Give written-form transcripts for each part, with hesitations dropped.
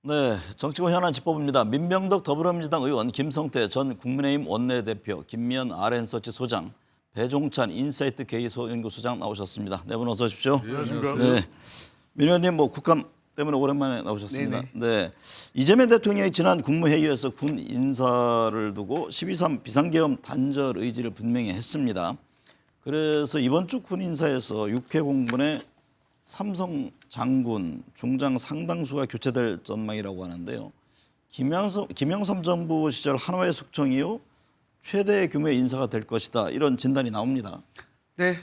네, 정치권 현안 짚어봅니다. 민병덕 더불어민주당 의원, 김성태 전 국민의힘 원내대표, 김미연 RN서치 소장, 배종찬 인사이트 K소 연구소장 나오셨습니다. 네 분 어서 오십시오. 네, 민 의원님 국감 때문에 오랜만에 나오셨습니다. 네, 이재명 대통령이 지난 국무회의에서 군 인사를 두고 12.3 비상계엄 단절 의지를 분명히 했습니다. 그래서 이번 주 군 인사에서 육해공군의 삼성 장군, 중장 상당수가 교체될 전망이라고 하는데요. 김영삼 정부 시절 한화의 숙청 이후 최대 규모의 인사가 될 것이다. 이런 진단이 나옵니다. 네,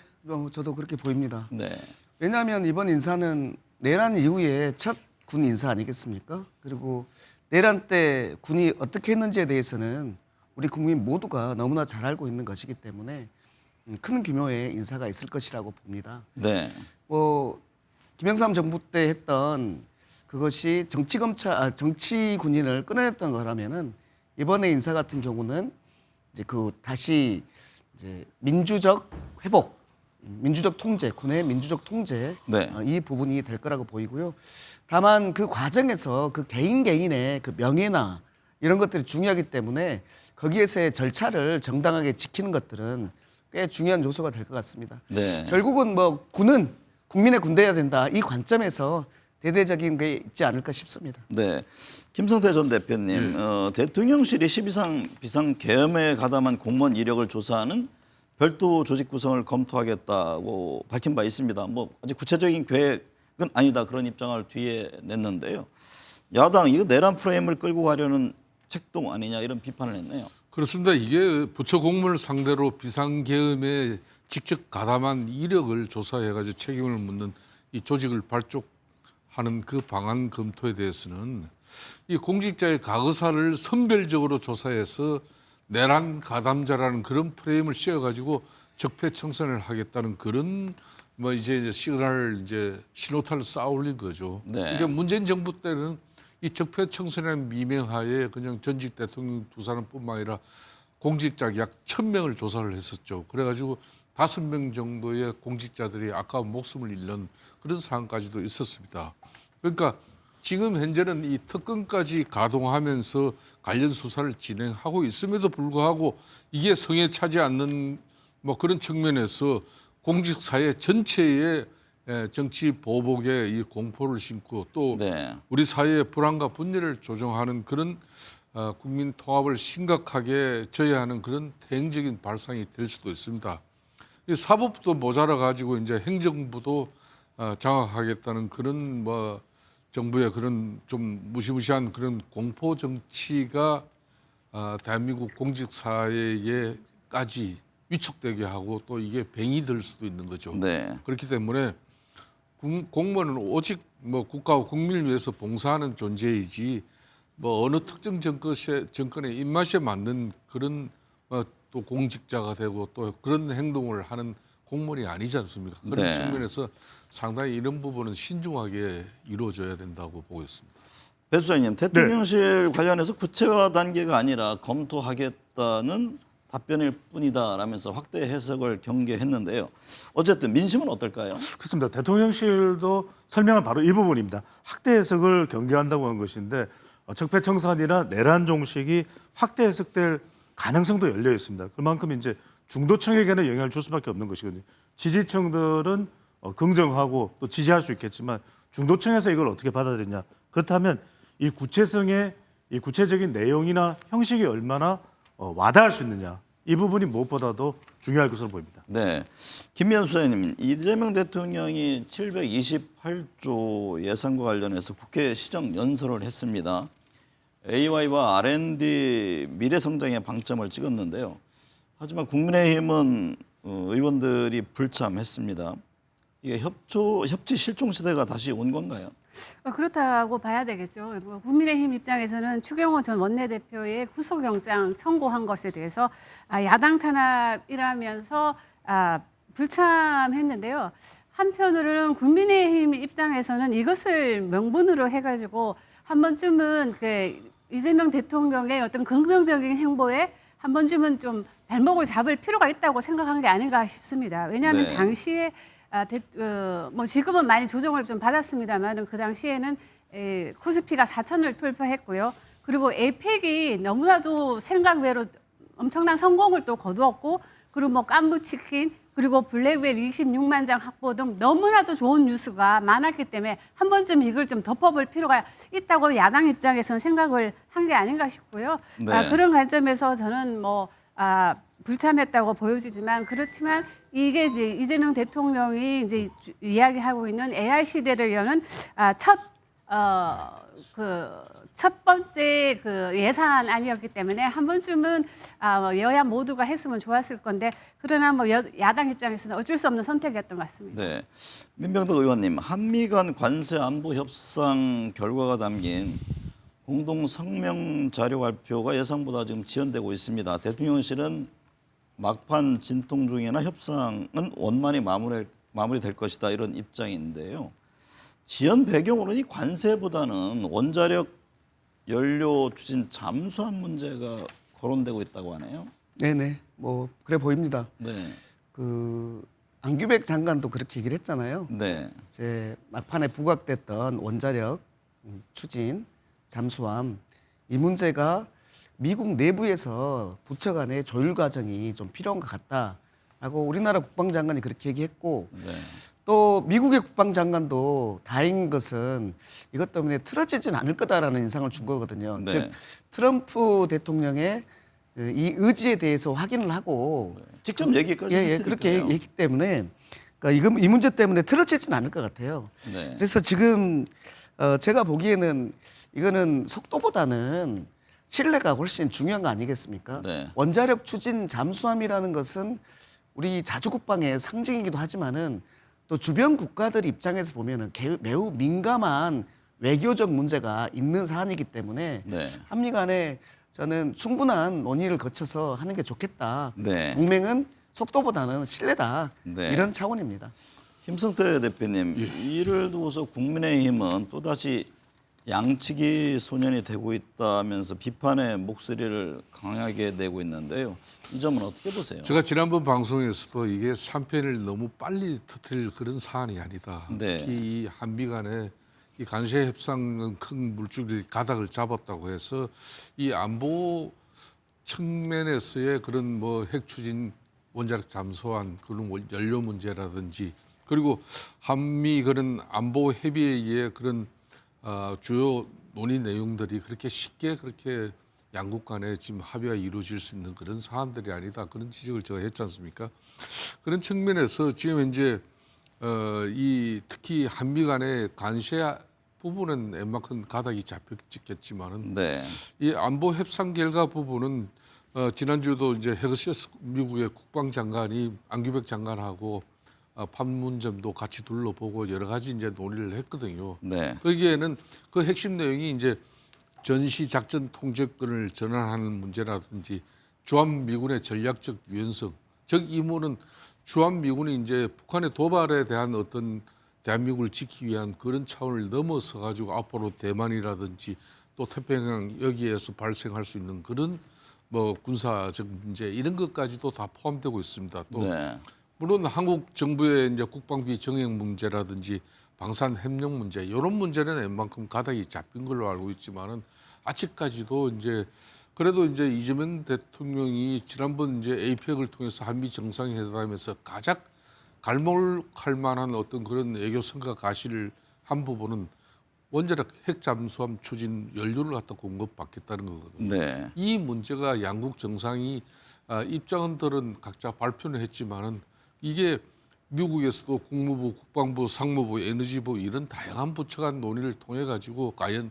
저도 그렇게 보입니다. 네. 왜냐하면 이번 인사는 내란 이후에 첫 군 인사 아니겠습니까? 그리고 내란 때 군이 어떻게 했는지에 대해서는 우리 국민 모두가 너무나 잘 알고 있는 것이기 때문에 큰 규모의 인사가 있을 것이라고 봅니다. 네. 김영삼 정부 때 했던 그것이 정치 군인을 끌어냈던 거라면은 이번에 인사 같은 경우는 이제 다시 이제 민주적 회복, 민주적 통제, 군의 민주적 통제 네. 이 부분이 될 거라고 보이고요. 다만 그 과정에서 그 개인의 그 명예나 이런 것들이 중요하기 때문에 거기에서의 절차를 정당하게 지키는 것들은 꽤 중요한 요소가 될 것 같습니다. 네. 결국은 군은 국민의 군대여야 된다. 이 관점에서 대대적인 게 있지 않을까 싶습니다. 네. 김성태 전 대표님, 대통령실이 12.3 비상계엄에 가담한 공무원 이력을 조사하는 별도 조직 구성을 검토하겠다고 밝힌 바 있습니다. 아직 구체적인 계획은 아니다. 그런 입장을 뒤에 냈는데요. 야당 이거 내란 프레임을 끌고 가려는 책동 아니냐 이런 비판을 했네요. 그렇습니다. 이게 부처 공무원을 상대로 비상계엄에 직접 가담한 이력을 조사해가지고 책임을 묻는 이 조직을 발족하는 그 방안 검토에 대해서는 이 공직자의 과거사를 선별적으로 조사해서 내란 가담자라는 그런 프레임을 씌워가지고 적폐청산을 하겠다는 그런 이제 시그널 신호탄을 쌓아올린 거죠. 네. 그러니까 문재인 정부 때는 이 적폐청산이라는 미명하에 그냥 전직 대통령 두 사람뿐만 아니라 공직자 약 1,000명을 조사를 했었죠. 그래가지고 5명 정도의 공직자들이 아까운 목숨을 잃는 그런 상황까지도 있었습니다. 그러니까 지금 현재는 이 특검까지 가동하면서 관련 수사를 진행하고 있음에도 불구하고 이게 성에 차지 않는 그런 측면에서 공직사회 전체의 정치 보복에 이 공포를 심고 또 네. 우리 사회의 불안과 분열을 조정하는 그런 국민 통합을 심각하게 저해하는 그런 대행적인 발상이 될 수도 있습니다. 이 사법도 모자라 가지고 이제 행정부도 장악하겠다는 그런 정부의 그런 좀 무시무시한 그런 공포 정치가 대한민국 공직 사회에까지 위축되게 하고 또 이게 병이 될 수도 있는 거죠. 네. 그렇기 때문에 공무원은 오직 국가와 국민을 위해서 봉사하는 존재이지 어느 특정 정권의 입맛에 맞는 그런 또 공직자가 되고 또 그런 행동을 하는 공무원이 아니지 않습니까? 그런 네. 측면에서 상당히 이런 부분은 신중하게 이루어져야 된다고 보고 있습니다. 배 수장님, 대통령실 관련해서 구체화 단계가 아니라 검토하겠다는 답변일 뿐이다라면서 확대 해석을 경계했는데요. 어쨌든 민심은 어떨까요? 그렇습니다. 대통령실도 설명은 바로 이 부분입니다. 확대 해석을 경계한다고 한 것인데 적폐청산이나 내란 종식이 확대 해석될 가능성도 열려 있습니다. 그만큼 이제 중도층에게는 영향을 줄 수밖에 없는 것이거든요. 지지층들은 긍정하고 또 지지할 수 있겠지만 중도층에서 이걸 어떻게 받아들이냐. 그렇다면 이 구체적인 내용이나 형식이 얼마나 와닿을 수 있느냐. 이 부분이 무엇보다도 중요할 것으로 보입니다. 네, 김미연 수장님, 이재명 대통령이 728조 예산과 관련해서 국회 시정 연설을 했습니다. AI와 R&D 미래성장의 방점을 찍었는데요. 하지만 국민의힘은 의원들이 불참했습니다. 이게 협치 실종 시대가 다시 온 건가요? 그렇다고 봐야 되겠죠. 국민의힘 입장에서는 추경호 전 원내대표의 구속영장 청구한 것에 대해서 야당 탄압이라면서 불참했는데요. 한편으로는 국민의힘 입장에서는 이것을 명분으로 해가지고 한 번쯤은 이재명 대통령의 어떤 긍정적인 행보에 한 번쯤은 좀 발목을 잡을 필요가 있다고 생각한 게 아닌가 싶습니다. 왜냐하면 네. 당시에 지금은 많이 조정을 좀 받았습니다만 그 당시에는 코스피가 4천을 돌파했고요. 그리고 에이펙이 너무나도 생각 외로 엄청난 성공을 또 거두었고, 그리고 뭐 깐부치킨, 그리고 블랙웰 26만 장 확보 등 너무나도 좋은 뉴스가 많았기 때문에 한 번쯤 이걸 좀 덮어볼 필요가 있다고 야당 입장에서는 생각을 한 게 아닌가 싶고요. 네. 그런 관점에서 저는 불참했다고 보여지지만, 그렇지만 이게 이제 이재명 대통령이 이제 이야기하고 있는 AI 시대를 여는 첫 번째 그 예산안이었기 때문에 한 번쯤은 여야 모두가 했으면 좋았을 건데, 그러나 뭐 야당 입장에서는 어쩔 수 없는 선택이었던 것 같습니다. 네. 민병덕 의원님, 한미 간 관세 안보 협상 결과가 담긴 공동 성명 자료 발표가 예상보다 지금 지연되고 있습니다. 대통령실은 막판 진통 중이나 협상은 원만히 마무리될 것이다, 이런 입장인데요. 지연 배경으로는 이 관세보다는 원자력 연료 추진 잠수함 문제가 거론되고 있다고 하네요. 네네. 뭐 그래 보입니다. 네. 그 안규백 장관도 그렇게 얘기를 했잖아요. 네. 이제 막판에 부각됐던 원자력 추진 잠수함 이 문제가 미국 내부에서 부처 간의 조율 과정이 좀 필요한 것 같다라고 우리나라 국방장관이 그렇게 얘기했고, 네. 또 미국의 국방장관도 다행인 것은 이것 때문에 틀어지진 않을 거다라는 인상을 준 거거든요. 네. 즉 트럼프 대통령의 이 의지에 대해서 확인을 하고 직접 얘기까지 했으니까요. 그렇게 얘기했기 때문에 그러니까 이 문제 때문에 틀어지진 않을 것 같아요. 네. 그래서 지금 제가 보기에는 이거는 속도보다는 신뢰가 훨씬 중요한 거 아니겠습니까? 네. 원자력 추진 잠수함이라는 것은 우리 자주국방의 상징이기도 하지만은 또 주변 국가들 입장에서 보면은 매우 민감한 외교적 문제가 있는 사안이기 때문에 네. 한미 간에 저는 충분한 논의를 거쳐서 하는 게 좋겠다. 네. 동맹은 속도보다는 신뢰다. 네. 이런 차원입니다. 김성태 대표님, 이를 두고서 국민의힘은 또다시 양치기 소년이 되고 있다면서 비판의 목소리를 강하게 내고 있는데요. 이 점은 어떻게 보세요? 제가 지난번 방송에서도 이게 3편을 너무 빨리 터뜨릴 그런 사안이 아니다. 네. 특히 이 한미 간에 이 관세 협상은 큰 물줄기 가닥을 잡았다고 해서 이 안보 측면에서의 그런 뭐 핵 추진 원자력 잠수함 그런 연료 문제라든지, 그리고 한미 그런 안보 협의의 그런 주요 논의 내용들이 그렇게 쉽게 그렇게 양국 간에 지금 합의가 이루어질 수 있는 그런 사안들이 아니다, 그런 지적을 제가 했지 않습니까? 그런 측면에서 지금 이제 이 특히 한미 간의 관세 부분은 웬만큼 가닥이 잡혔겠지만은 네. 이 안보 협상 결과 부분은 지난주에도 이제 헤그시스 미국의 국방장관이 안규백 장관하고 판문점도 같이 둘러보고 여러 가지 이제 논의를 했거든요. 네. 거기에는 그 핵심 내용이 이제 전시 작전 통제권을 전환하는 문제라든지 주한 미군의 전략적 유연성, 즉 이문은 주한 미군이 이제 북한의 도발에 대한 어떤 대한민국을 지키기 위한 그런 차원을 넘어서 가지고 앞으로 대만이라든지 또 태평양 여기에서 발생할 수 있는 그런 뭐 군사적 문제 이런 것까지도 다 포함되고 있습니다. 또 네. 물론 한국 정부의 이제 국방비 정액 문제라든지 방산 협력 문제 이런 문제는 웬만큼 가닥이 잡힌 걸로 알고 있지만은 아직까지도 이제 그래도 이제 이재명 대통령이 지난번 이제 에이펙을 통해서 한미 정상회담에서 가장 갈목할 만한 어떤 그런 애교 성과 가시를 한 부분은 원자력 핵 잠수함 추진 연료를 갖다 공급받겠다는 거거든요. 네. 이 문제가 양국 정상이 입장들은 각자 발표는 했지만은 이게 미국에서도 국무부, 국방부, 상무부, 에너지부 이런 다양한 부처 간 논의를 통해 가지고 과연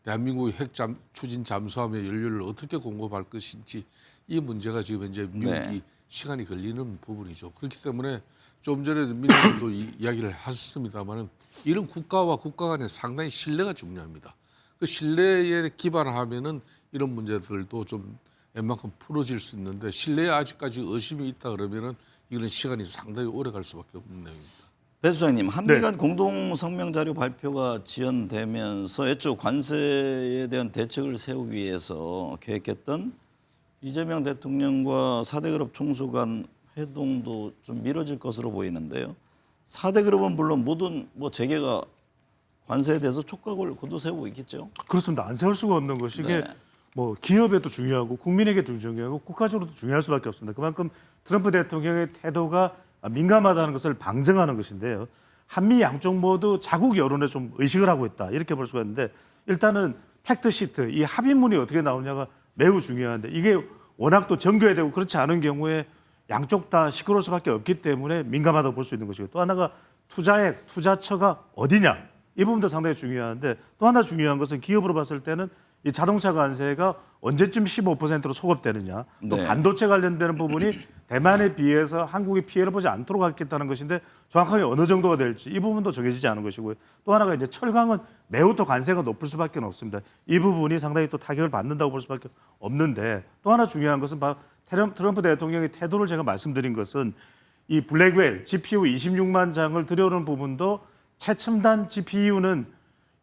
대한민국의 핵 추진 잠수함의 연료를 어떻게 공급할 것인지 이 문제가 지금 이제 미국이 네. 시간이 걸리는 부분이죠. 그렇기 때문에 좀 전에 민주당도 이야기를 하셨습니다만은 이런 국가와 국가 간의 상당히 신뢰가 중요합니다. 그 신뢰에 기반하면은 이런 문제들도 좀 웬만큼 풀어질 수 있는데 신뢰에 아직까지 의심이 있다 그러면은 이런 시간이 상당히 오래 갈 수밖에 없는 내용입니다. 배 수장님, 한미 네. 간 공동 성명 자료 발표가 지연되면서 애초 관세에 대한 대책을 세우기 위해서 계획했던 이재명 대통령과 4대 그룹 총수 간 회동도 좀 미뤄질 것으로 보이는데요. 4대 그룹은 물론 모든 뭐 재계가 관세에 대해서 촉각을 곤두세우고 있겠죠. 그렇습니다. 안 세울 수가 없는 것이 이게 네. 뭐 기업에도 중요하고 국민에게도 중요하고 국가적으로도 중요할 수밖에 없습니다. 그만큼 트럼프 대통령의 태도가 민감하다는 것을 방증하는 것인데요. 한미 양쪽 모두 자국 여론에 좀 의식을 하고 있다 이렇게 볼 수가 있는데 일단은 팩트 시트 이 합의문이 어떻게 나오냐가 매우 중요한데 이게 워낙 또 정교해되고 그렇지 않은 경우에 양쪽 다 시끄러울 수밖에 없기 때문에 민감하다고 볼 수 있는 것이고 또 하나가 투자액, 투자처가 어디냐 이 부분도 상당히 중요한데 또 하나 중요한 것은 기업으로 봤을 때는 이 자동차 관세가 언제쯤 15%로 소급되느냐 또 네. 반도체 관련되는 부분이 대만에 비해서 한국이 피해를 보지 않도록 하겠다는 것인데 정확하게 어느 정도가 될지 이 부분도 정해지지 않은 것이고요. 또 하나가 이제 철강은 매우 또 관세가 높을 수밖에 없습니다. 이 부분이 상당히 또 타격을 받는다고 볼 수밖에 없는데 또 하나 중요한 것은 바로 트럼프 대통령의 태도를 제가 말씀드린 것은 이 블랙웰 GPU 26만 장을 들여오는 부분도 최첨단 GPU는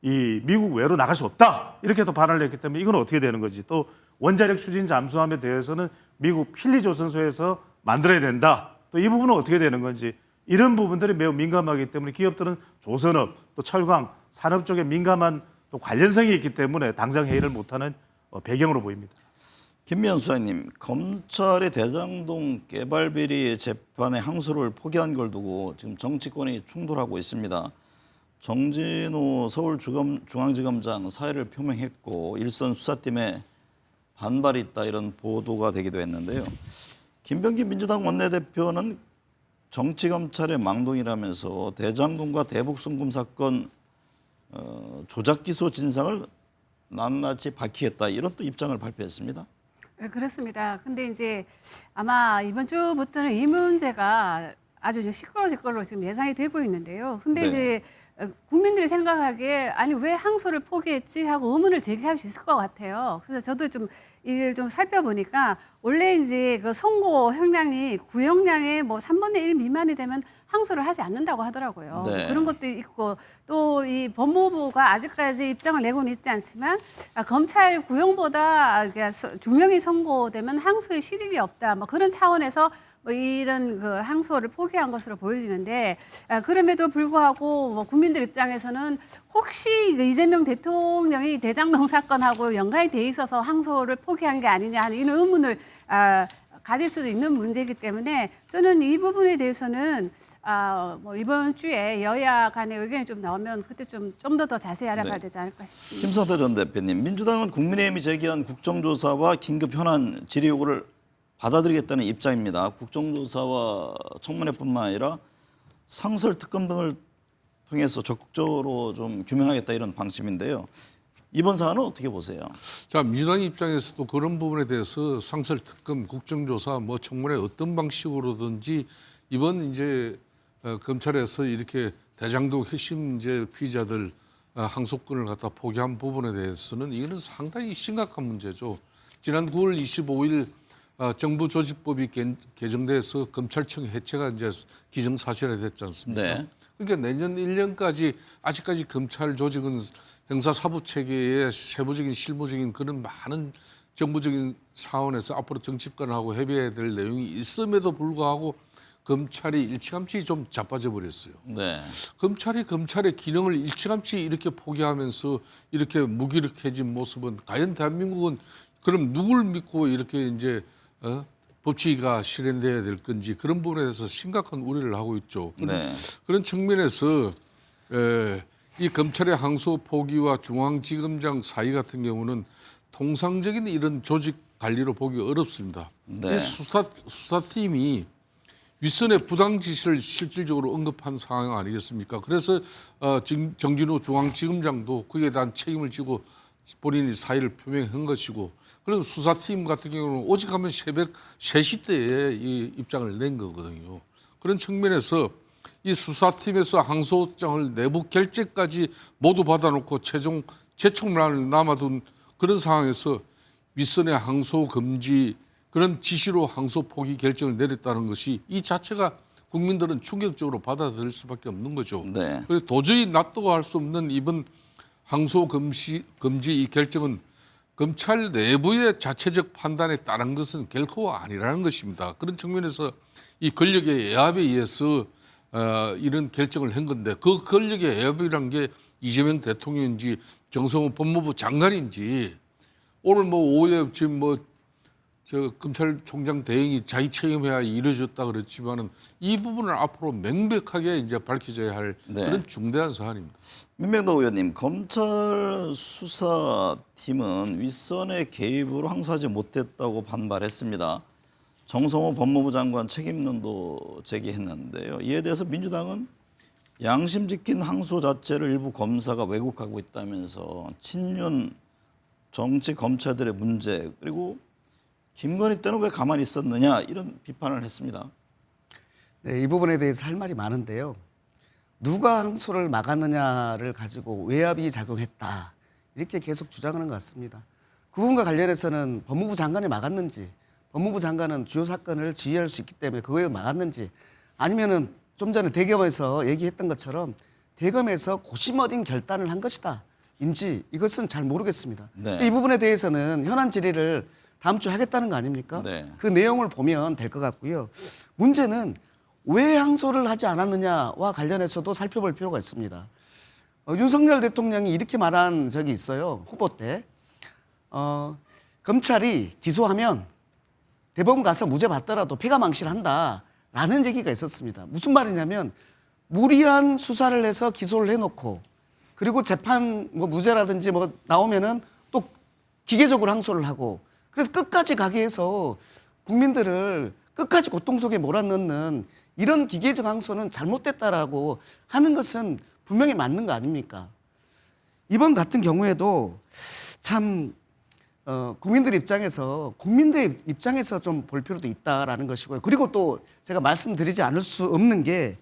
이 미국 외로 나갈 수 없다 이렇게 또 발언을 했기 때문에 이건 어떻게 되는 거지 또 원자력 추진 잠수함에 대해서는 미국 필리조선소에서 만들어야 된다 또 이 부분은 어떻게 되는 건지 이런 부분들이 매우 민감하기 때문에 기업들은 조선업 또 철강 산업 쪽에 민감한 또 관련성이 있기 때문에 당장 회의를 못하는 배경으로 보입니다. 김미연 수사님, 검찰이 대장동 개발 비리 재판의 항소를 포기한 걸 두고 지금 정치권이 충돌하고 있습니다. 정진우 서울중앙지검장 사의를 표명했고 일선 수사팀에 반발이 있다 이런 보도가 되기도 했는데요. 김병기 민주당 원내대표는 정치검찰의 망동이라면서 대장동과 대북송금 사건 조작 기소 진상을 낱낱이 밝히겠다 이런 또 입장을 발표했습니다. 네, 그렇습니다. 근데 이제 아마 이번 주부터는 이 문제가 아주 이제 시끄러질 걸로 지금 예상이 되고 있는데요. 근데 네. 이제 국민들이 생각하기에 아니 왜 항소를 포기했지 하고 의문을 제기할 수 있을 것 같아요. 그래서 저도 좀 이걸 좀 살펴보니까 원래 이제 그 선고 형량이 구형량의 뭐 3분의 1 미만이 되면 항소를 하지 않는다고 하더라고요. 네. 그런 것도 있고 또 이 법무부가 아직까지 입장을 내고는 있지 않지만 검찰 구형보다 중형이 선고되면 항소의 실익이 없다. 뭐 그런 차원에서 뭐 이런 그 항소를 포기한 것으로 보여지는데 그럼에도 불구하고 뭐 국민들 입장에서는 혹시 이재명 대통령이 대장동 사건하고 연관이 돼 있어서 항소를 포기한 게 아니냐 하는 이런 의문을 가질 수도 있는 문제이기 때문에 저는 이 부분에 대해서는 뭐 이번 주에 여야 간의 의견이 좀 나오면 그때 좀 더 자세히 알아봐야 네. 되지 않을까 싶습니다. 김성태 전 대표님, 민주당은 국민의힘이 제기한 국정조사와 긴급 현안 질의 요구를 받아들이겠다는 입장입니다. 국정조사와 청문회뿐만 아니라 상설특검 등을 통해서 적극적으로 좀 규명하겠다 이런 방침인데요. 이번 사안은 어떻게 보세요? 자, 민주당 입장에서도 그런 부분에 대해서 상설특검, 국정조사, 뭐 청문회 어떤 방식으로든지 이번 이제 검찰에서 이렇게 대장동 핵심 이제 피의자들 항소권을 갖다 포기한 부분에 대해서는 이거는 상당히 심각한 문제죠. 지난 9월 25일 정부 조직법이 개정돼서 검찰청 해체가 이제 기정사실화 됐지 않습니까? 네. 그러니까 내년 1년까지 아직까지 검찰 조직은 형사사법 체계의 세부적인 실무적인 그런 많은 정부적인 사원에서 앞으로 정치권을 하고 협의해야 될 내용이 있음에도 불구하고 검찰이 일찌감치 좀 자빠져 버렸어요. 네. 검찰이 검찰의 기능을 일찌감치 이렇게 포기하면서 이렇게 무기력해진 모습은 과연 대한민국은 그럼 누굴 믿고 이렇게 이제 법치가 실현돼야 될 건지 그런 부분에 대해서 심각한 우려를 하고 있죠. 네. 그런 측면에서 이 검찰의 항소 포기와 중앙지검장 사의 같은 경우는 통상적인 이런 조직 관리로 보기 어렵습니다. 네. 이 수사팀이 윗선의 부당 지시를 실질적으로 언급한 상황 아니겠습니까? 그래서 정진우 중앙지검장도 그에 대한 책임을 지고 본인이 사의를 표명한 것이고 그런 수사팀 같은 경우는 오직 하면 새벽 3시 때에 이 입장을 낸 거거든요. 그런 측면에서 이 수사팀에서 항소장을 내부 결재까지 모두 받아놓고 최종 재촉문을 남아둔 그런 상황에서 윗선의 항소 금지 그런 지시로 항소 포기 결정을 내렸다는 것이 이 자체가 국민들은 충격적으로 받아들일 수밖에 없는 거죠. 네. 그래서 도저히 납득할 수 없는 이번 항소 금지 이 결정은 검찰 내부의 자체적 판단에 따른 것은 결코 아니라는 것입니다. 그런 측면에서 이 권력의 애압에 의해서 이런 결정을 한 건데 그 권력의 애압이란 게 이재명 대통령인지 정성호 법무부 장관인지 오늘 뭐 오후에 지금 뭐 저 검찰총장 대행이 자기 책임해야 이루어졌다 그랬지만은 이 부분을 앞으로 명백하게 이제 밝혀져야 할 네. 그런 중대한 사안입니다. 민명도 의원님, 검찰 수사팀은 윗선의 개입으로 항소하지 못했다고 반발했습니다. 정성호 법무부 장관 책임론도 제기했는데요. 이에 대해서 민주당은 양심 지킨 항소 자체를 일부 검사가 왜곡하고 있다면서 친윤 정치 검찰들의 문제, 그리고 김건희 때는 왜 가만히 있었느냐, 이런 비판을 했습니다. 네, 이 부분에 대해서 할 말이 많은데요. 누가 항소를 막았느냐를 가지고 외압이 작용했다, 이렇게 계속 주장하는 것 같습니다. 그 부분과 관련해서는 법무부 장관이 막았는지, 법무부 장관은 주요 사건을 지휘할 수 있기 때문에 그거에 막았는지, 아니면은 좀 전에 대검에서 얘기했던 것처럼 대검에서 고심어진 결단을 한 것이다 인지, 이것은 잘 모르겠습니다. 네. 이 부분에 대해서는 현안 질의를 다음 주에 하겠다는 거 아닙니까? 네. 그 내용을 보면 될 것 같고요. 문제는 왜 항소를 하지 않았느냐와 관련해서도 살펴볼 필요가 있습니다. 윤석열 대통령이 이렇게 말한 적이 있어요. 후보 때. 검찰이 기소하면 대법원 가서 무죄 받더라도 패가망신한다라는 얘기가 있었습니다. 무슨 말이냐면 무리한 수사를 해서 기소를 해놓고, 그리고 재판 뭐 무죄라든지 뭐 나오면은 또 기계적으로 항소를 하고, 그래서 끝까지 가게 해서 국민들을 끝까지 고통 속에 몰아넣는 이런 기계적 항소는 잘못됐다라고 하는 것은 분명히 맞는 거 아닙니까? 이번 같은 경우에도 참 국민들 입장에서 좀 볼 필요도 있다라는 것이고요. 그리고 또 제가 말씀드리지 않을 수 없는 게,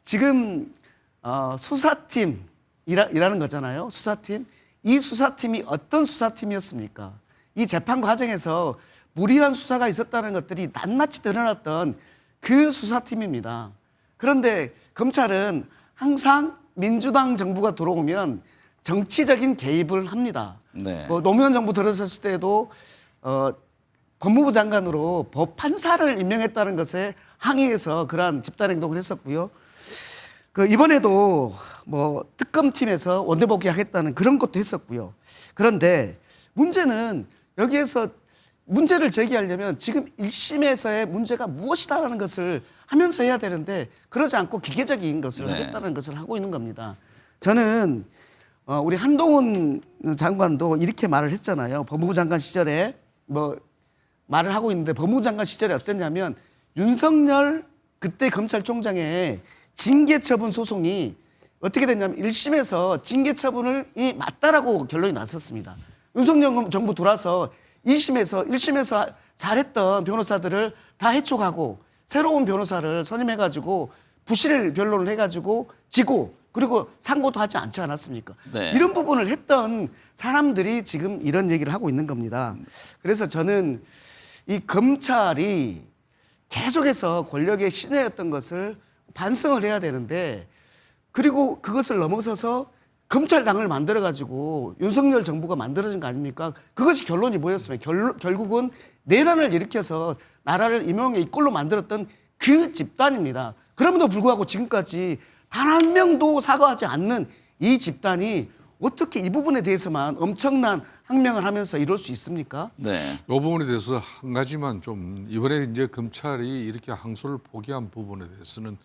지금 수사팀이라는 거잖아요. 수사팀. 이 수사팀이 어떤 수사팀이었습니까? 이 재판 과정에서 무리한 수사가 있었다는 것들이 낱낱이 드러났던 그 수사팀입니다. 그런데 검찰은 항상 민주당 정부가 들어오면 정치적인 개입을 합니다. 네. 노무현 정부 들어섰을 때도 법무부 장관으로 법판사를 임명했다는 것에 항의해서 그러한 집단행동을 했었고요. 이번에도 뭐 특검팀에서 원대복귀하겠다는 그런 것도 했었고요. 그런데 문제는 여기에서 문제를 제기하려면 지금 1심에서의 문제가 무엇이다라는 것을 하면서 해야 되는데, 그러지 않고 기계적인 것을 네. 하겠다는 것을 하고 있는 겁니다. 저는 우리 한동훈 장관도 이렇게 말을 했잖아요. 법무부 장관 시절에 뭐 말을 하고 있는데, 법무부 장관 시절에 어땠냐면 윤석열 그때 검찰총장의 징계처분 소송이 어떻게 됐냐면 1심에서 징계처분이 맞다라고 결론이 났었습니다. 윤석열 정부 들어와서 1심에서 잘했던 변호사들을 다 해촉하고 새로운 변호사를 선임해가지고 부실 변론을 해가지고 지고, 그리고 상고도 하지 않지 않았습니까? 네. 이런 부분을 했던 사람들이 지금 이런 얘기를 하고 있는 겁니다. 그래서 저는 이 검찰이 계속해서 권력의 신뢰였던 것을 반성을 해야 되는데, 그리고 그것을 넘어서서 검찰당을 만들어가지고 윤석열 정부가 만들어진 거 아닙니까? 그것이 결론이 뭐였습니까? 결국은 내란을 일으켜서 나라를 임명의 이꼴로 만들었던 그 집단입니다. 그럼에도 불구하고 지금까지 단 한 명도 사과하지 않는 이 집단이 어떻게 이 부분에 대해서만 엄청난 항명을 하면서 이럴 수 있습니까? 네. 이 부분에 대해서 한 가지만 좀, 이번에 이제 검찰이 이렇게 항소를 포기한 부분에 대해서는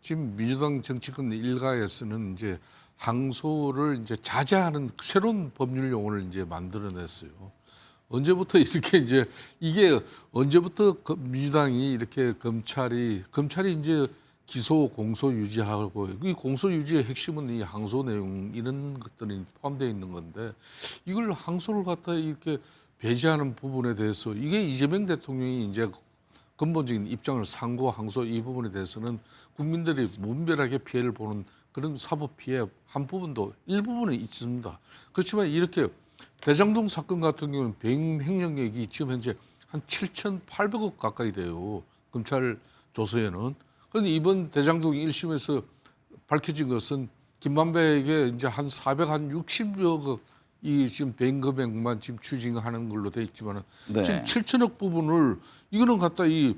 지금 민주당 정치권 일가에서는 이제 항소를 이제 자제하는 새로운 법률 용어를 이제 만들어냈어요. 언제부터 이렇게 이제 이게 언제부터 민주당이 이렇게 검찰이 이제 기소 공소 유지하고, 이 공소 유지의 핵심은 이 항소 내용 이런 것들이 포함되어 있는 건데, 이걸 항소를 갖다 이렇게 배제하는 부분에 대해서 이게 이재명 대통령이 이제 근본적인 입장을 상고 항소 이 부분에 대해서는 국민들이 무분별하게 피해를 보는 그런 사법 피해 한 부분도 일부분은 있습니다. 그렇지만 이렇게 대장동 사건 같은 경우는 배임 횡령액이 지금 현재 한 7,800억 가까이 돼요. 검찰 조서에는. 그런데 이번 대장동 1심에서 밝혀진 것은 김만배에게 이제 한 460억 이 지금 배임 금액만 지금 추징하는 걸로 돼 있지만은 네. 지금 7천억 부분을 이거는 갖다 이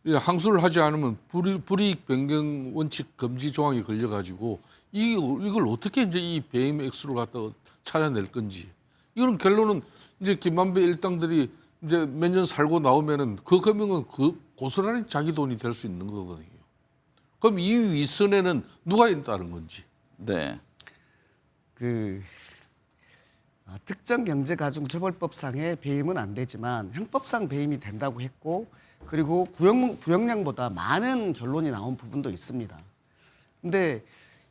항소를 하지 않으면 불이익 변경 원칙 금지 조항이 걸려가지고 이걸 어떻게 이제 이 배임 액수를 갖다 찾아낼 건지. 이런 결론은 이제 김만배 일당들이 이제 몇 년 살고 나오면은 그 금액은 그 고스란히 자기 돈이 될 수 있는 거거든요. 그럼 이 윗선에는 누가 있다는 건지. 네. 특정 경제가중처벌법상의 배임은 안 되지만 형법상 배임이 된다고 했고 그리고 구형량보다 많은 결론이 나온 부분도 있습니다. 근데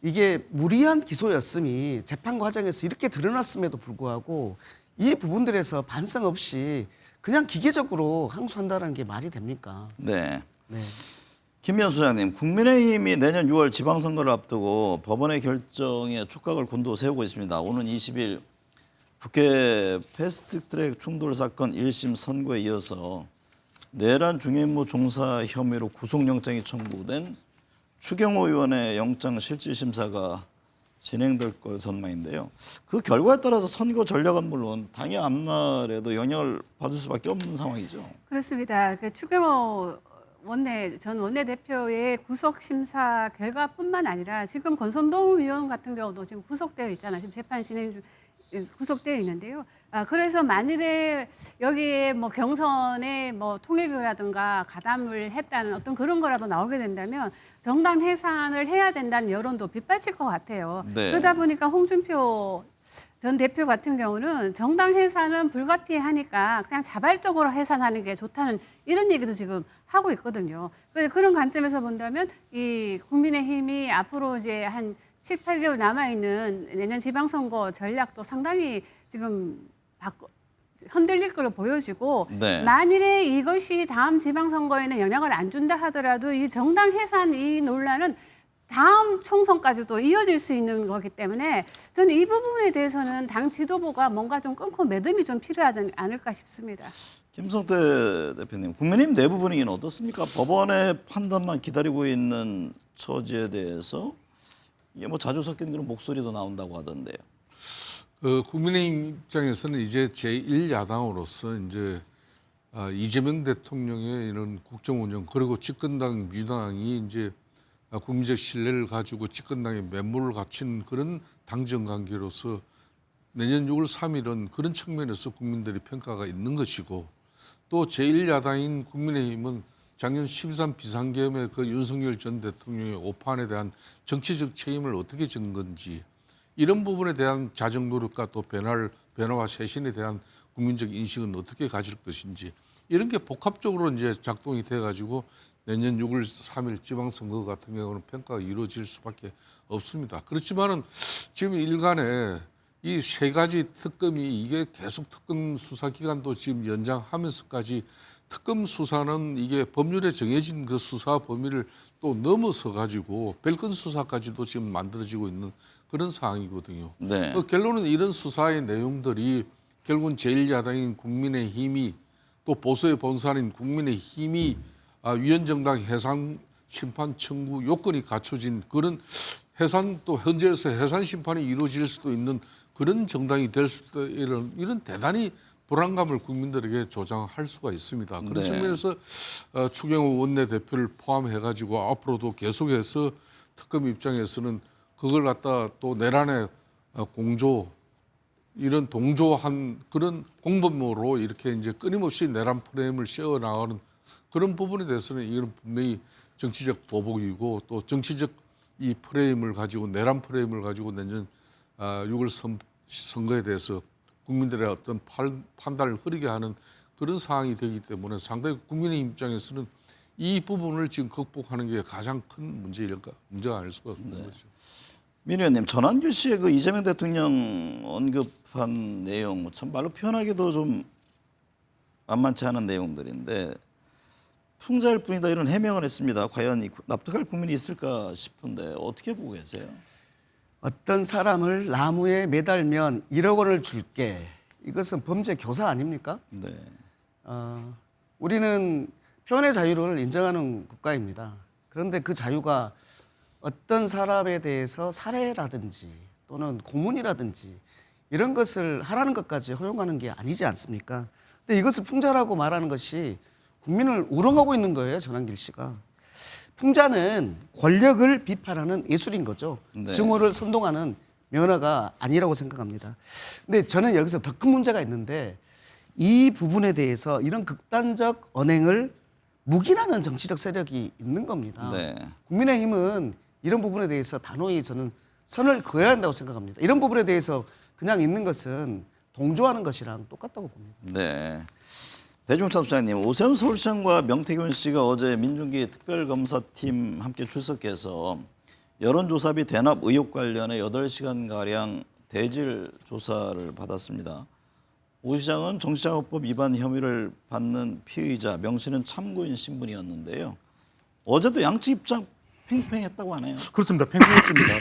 이게 무리한 기소였음이 재판 과정에서 이렇게 드러났음에도 불구하고 이 부분들에서 반성 없이 그냥 기계적으로 항소한다는 게 말이 됩니까? 네. 네. 김미연 소장님, 국민의힘이 내년 6월 지방선거를 앞두고 법원의 결정에 촉각을 곤두 세우고 있습니다. 오는 20일 국회 패스트트랙 충돌 사건 1심 선고에 이어서 내란 중임무 종사 혐의로 구속영장이 청구된 추경호 의원의 영장 실질심사가 진행될 걸 전망인데요. 그 결과에 따라서 선거 전략은 물론 당의 앞날에도 영향을 받을 수밖에 없는 상황이죠. 그렇습니다. 추경호 전 원내대표의 구속 심사 결과뿐만 아니라 지금 권선동 의원 같은 경우도 지금 구속되어 있잖아요. 지금 재판 진행 중 구속되어 있는데요. 그래서 만일에 여기에 뭐 경선에 뭐 통일교라든가 가담을 했다는 어떤 그런 거라도 나오게 된다면 정당 해산을 해야 된다는 여론도 빗발칠 것 같아요. 네. 그러다 보니까 홍준표 전 대표 같은 경우는 정당 해산은 불가피하니까 그냥 자발적으로 해산하는 게 좋다는 이런 얘기도 지금 하고 있거든요. 그런 관점에서 본다면 이 국민의힘이 앞으로 이제 한 7, 8개월 남아있는 내년 지방선거 전략도 상당히 지금 흔들릴 걸로 보여지고 네. 만일에 이것이 다음 지방선거에는 영향을 안 준다 하더라도 이 정당 해산 이 논란은 다음 총선까지도 이어질 수 있는 거기 때문에 저는 이 부분에 대해서는 당 지도부가 뭔가 좀 끊고 매듭이 좀 필요하지 않을까 싶습니다. 김성태 대표님, 국민의힘 내부 분위기는 어떻습니까? 법원의 판단만 기다리고 있는 처지에 대해서 이게 뭐 자주 섞이는 그런 목소리도 나온다고 하던데요. 국민의힘 입장에서는 이제 제1야당으로서 이제 이재명 대통령의 이런 국정 운영 그리고 집권당 민주당이 이제 국민적 신뢰를 가지고 집권당의 면모를 갖춘 그런 당정 관계로서 내년 6월 3일은 그런 측면에서 국민들의 평가가 있는 것이고 또 제1야당인 국민의힘은 작년 12.3 비상계엄의 그 윤석열 전 대통령의 오판에 대한 정치적 책임을 어떻게 진 건지 이런 부분에 대한 자정 노력과 또 변화와 쇄신에 대한 국민적 인식은 어떻게 가질 것인지 이런 게 복합적으로 이제 작동이 돼가지고 내년 6월 3일 지방선거 같은 경우는 평가가 이루어질 수밖에 없습니다. 그렇지만은 지금 일간에 이 세 가지 특검이 이게 계속 특검 수사 기간도 지금 연장하면서까지 특검 수사는 이게 법률에 정해진 그 수사 범위를 또 넘어서 가지고 별건 수사까지도 지금 만들어지고 있는 그런 상황이거든요. 네. 그 결론은 이런 수사의 내용들이 결국은 제1야당인 국민의힘이 또 보수의 본산인 국민의힘이 위헌정당 해산 심판 청구 요건이 갖춰진 그런 해산 또 현재에서 해산 심판이 이루어질 수도 있는 그런 정당이 될 수도 이런 대단히 불안감을 국민들에게 조장할 수가 있습니다. 그런 네. 측면에서 추경호 원내대표를 포함해가지고 앞으로도 계속해서 특검 입장에서는 그걸 갖다 또 내란의 공조 이런 동조한 그런 공범으로 이렇게 이제 끊임없이 내란 프레임을 씌워 나가는 그런 부분에 대해서는 이건 분명히 정치적 보복이고 또 정치적 이 프레임을 가지고 내란 프레임을 가지고 내년 6월 선거에 대해서 국민들의 어떤 판단을 흐리게 하는 그런 상황이 되기 때문에 상당히 국민의 입장에서는 이 부분을 지금 극복하는 게 가장 큰 문제가 아닐 수가 없는 거죠. 민 의원님, 전환규 씨의 그 이재명 대통령 언급한 내용 참 말로 표현하기도 좀 만만치 않은 내용들인데 풍자일 뿐이다 이런 해명을 했습니다. 과연 납득할 국민이 있을까 싶은데 어떻게 보고 계세요? 어떤 사람을 나무에 매달면 1억 원을 줄게. 이것은 범죄 교사 아닙니까? 네. 우리는 표현의 자유를 인정하는 국가입니다. 그런데 그 자유가 어떤 사람에 대해서 살해라든지 또는 고문이라든지 이런 것을 하라는 것까지 허용하는 게 아니지 않습니까? 근데 이것을 풍자라고 말하는 것이 국민을 우롱하고 있는 거예요, 전환길 씨가. 풍자는 권력을 비판하는 예술인 거죠. 네. 증오를 선동하는 면허가 아니라고 생각합니다. 근데 저는 여기서 더 큰 문제가 있는데 이 부분에 대해서 이런 극단적 언행을 묵인하는 정치적 세력이 있는 겁니다. 네. 국민의힘은 이런 부분에 대해서 단호히 저는 선을 그어야 한다고 생각합니다. 이런 부분에 대해서 그냥 있는 것은 동조하는 것이랑 똑같다고 봅니다. 네. 배종찬 소장님, 오세훈 서울시장과 명태균 씨가 어제 민중기 특별검사팀 함께 출석해서 여론조사비 대납 의혹 관련해 8시간가량 대질 조사를 받았습니다. 오 시장은 정치자금법 위반 혐의를 받는 피의자, 명 씨는 참고인 신분이었는데요. 어제도 양측 입장 팽팽했다고 하네요. 그렇습니다. 팽팽했습니다.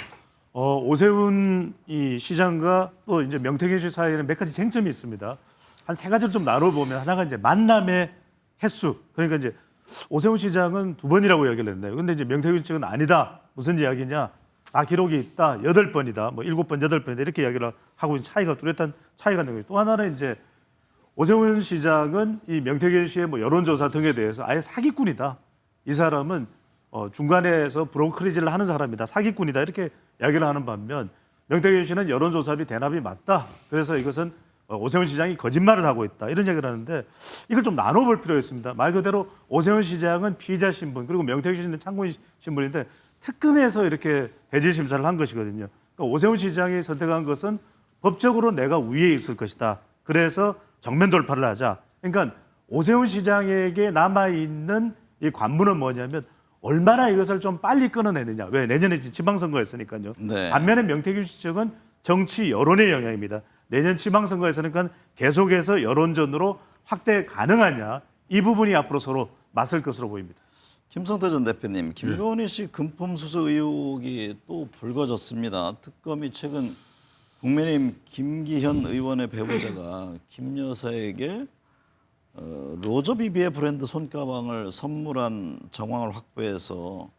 오세훈 이 시장과 또 이제 명태균 씨 사이에는 몇 가지 쟁점이 있습니다. 한 세 가지를 좀 나눠보면 하나가 이제 만남의 횟수. 그러니까 이제 오세훈 시장은 2번이라고 이야기를 했네요. 근데 이제 명태균 측은 아니다. 무슨 이야기냐? 나 기록이 있다. 8번이다. 뭐 7번, 8번이다. 이렇게 이야기를 하고 있는 차이가 뚜렷한 차이가 있는 거예요. 또 하나는 이제 오세훈 시장은 이 명태균 씨의 뭐 여론조사 등에 대해서 아예 사기꾼이다. 이 사람은 중간에서 브로커리지를 하는 사람이다. 사기꾼이다. 이렇게 이야기를 하는 반면 명태균 씨는 여론조사비 대납이 맞다. 그래서 이것은 오세훈 시장이 거짓말을 하고 있다. 이런 얘기를 하는데 이걸 좀 나눠볼 필요가 있습니다. 말 그대로 오세훈 시장은 피의자 신분 그리고 명태균 씨는 참고인 신분인데 특검에서 이렇게 대질 심사를 한 것이거든요. 그러니까 오세훈 시장이 선택한 것은 법적으로 내가 우위에 있을 것이다. 그래서 정면 돌파를 하자. 그러니까 오세훈 시장에게 남아있는 이 관문은 뭐냐면 얼마나 이것을 좀 빨리 끊어내느냐. 왜? 내년에 지방선거였으니까요. 네. 반면에 명태균 씨 측은 정치 여론의 영향입니다. 내년 지방선거에서는 그러니까 계속해서 여론전으로 확대 가능하냐. 이 부분이 앞으로 서로 맞설 것으로 보입니다. 김성태 전 대표님, 김건희 씨 금품 수수 의혹이 또 불거졌습니다. 특검이 최근 국민의힘 김기현 의원의 배우자가 김 여사에게 로저비비의 브랜드 손가방을 선물한 정황을 확보해서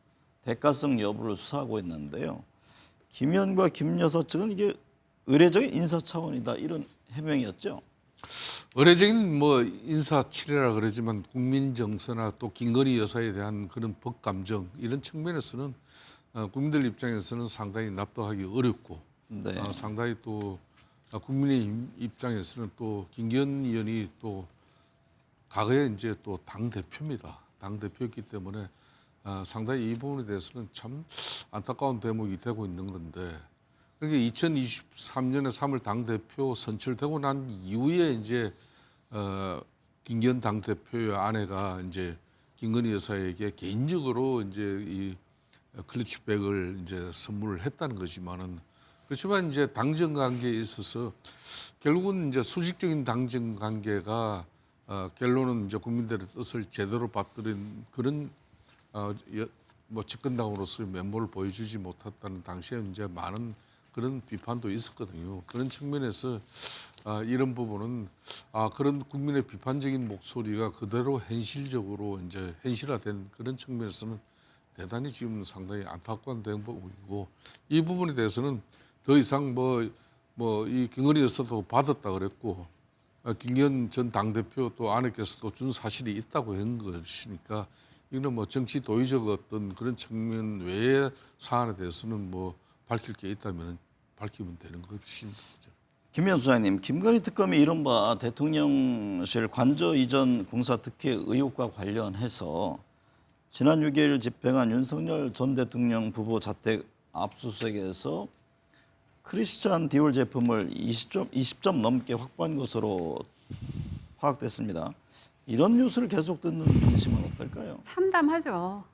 대가성 여부를 수사하고 있는데요. 김 의원과 김 여사 측은 이게 의례적인 인사 차원이다 이런 해명이었죠. 의례적인 뭐 인사치레라 그러지만 국민 정서나 또 김건희 여사에 대한 그런 법 감정 이런 측면에서는 국민들 입장에서는 상당히 납득하기 어렵고 네. 상당히 또 국민의 입장에서는 또 김기현 의원이 또 과거에 이제 또 당 대표입니다. 당 대표였기 때문에 상당히 이 부분에 대해서는 참 안타까운 대목이 되고 있는 건데. 그러니까 2023년에 3월 당 대표 선출되고 난 이후에 이제 김기현 당 대표의 아내가 이제 김건희 여사에게 개인적으로 이제 이 클러치백을 이제 선물을 했다는 것이지만은 그렇지만 이제 당정 관계에 있어서 결국은 이제 수직적인 당정 관계가 결론은 이제 국민들의 뜻을 제대로 받들은 그런 뭐 집권당으로서의 면모를 보여주지 못했다는 당시에 이제 많은 그런 비판도 있었거든요. 그런 측면에서 이런 부분은 그런 국민의 비판적인 목소리가 그대로 현실적으로 이제 현실화된 그런 측면에서는 대단히 지금 상당히 안타까운 대목이고 이 부분에 대해서는 더 이상 뭐 이 김건희 여사도 받았다 그랬고 김기현 전 당대표 또 아내께서도 준 사실이 있다고 한 것이니까 이거는 뭐 정치 도의적 어떤 그런 측면 외의 사안에 대해서는 뭐 밝힐 게 있다면 밝히면 되는 것입니다. 김현 수장님, 김건희 특검이 이른바 대통령실 관저 이전 공사 특혜 의혹과 관련해서 지난 6일 집행한 윤석열 전 대통령 부부 자택 압수수색에서 크리스찬 디올 제품을 20점 넘게 확보한 것으로 파악됐습니다. 이런 뉴스를 계속 듣는 민심은 어떨까요? 참담하죠.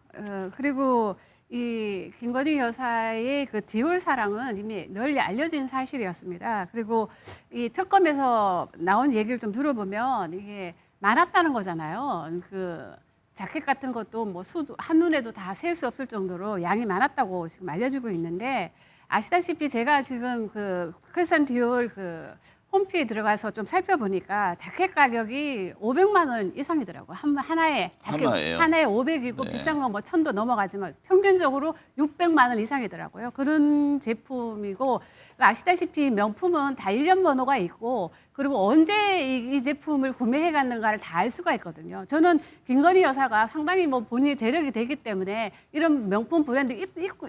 그리고 이 김건희 여사의 그 디올 사랑은 이미 널리 알려진 사실이었습니다. 그리고 이 특검에서 나온 얘기를 좀 들어보면 이게 많았다는 거잖아요. 그 자켓 같은 것도 뭐 한눈에도 다 셀 수 없을 정도로 양이 많았다고 지금 알려지고 있는데 아시다시피 제가 지금 그 크리스찬 디올 그 홈피에 들어가서 좀 살펴보니까 자켓 가격이 500만 원 이상이더라고요. 하나에 자켓 하나예요? 하나에 500이고 네. 비싼 건 뭐 1000도 넘어가지만 평균적으로 600만 원 이상이더라고요. 그런 제품이고 아시다시피 명품은 다 일련 번호가 있고 그리고 언제 이 제품을 구매해 갔는가를 다 알 수가 있거든요. 저는 김건희 여사가 상당히 뭐 본인의 재력이 되기 때문에 이런 명품 브랜드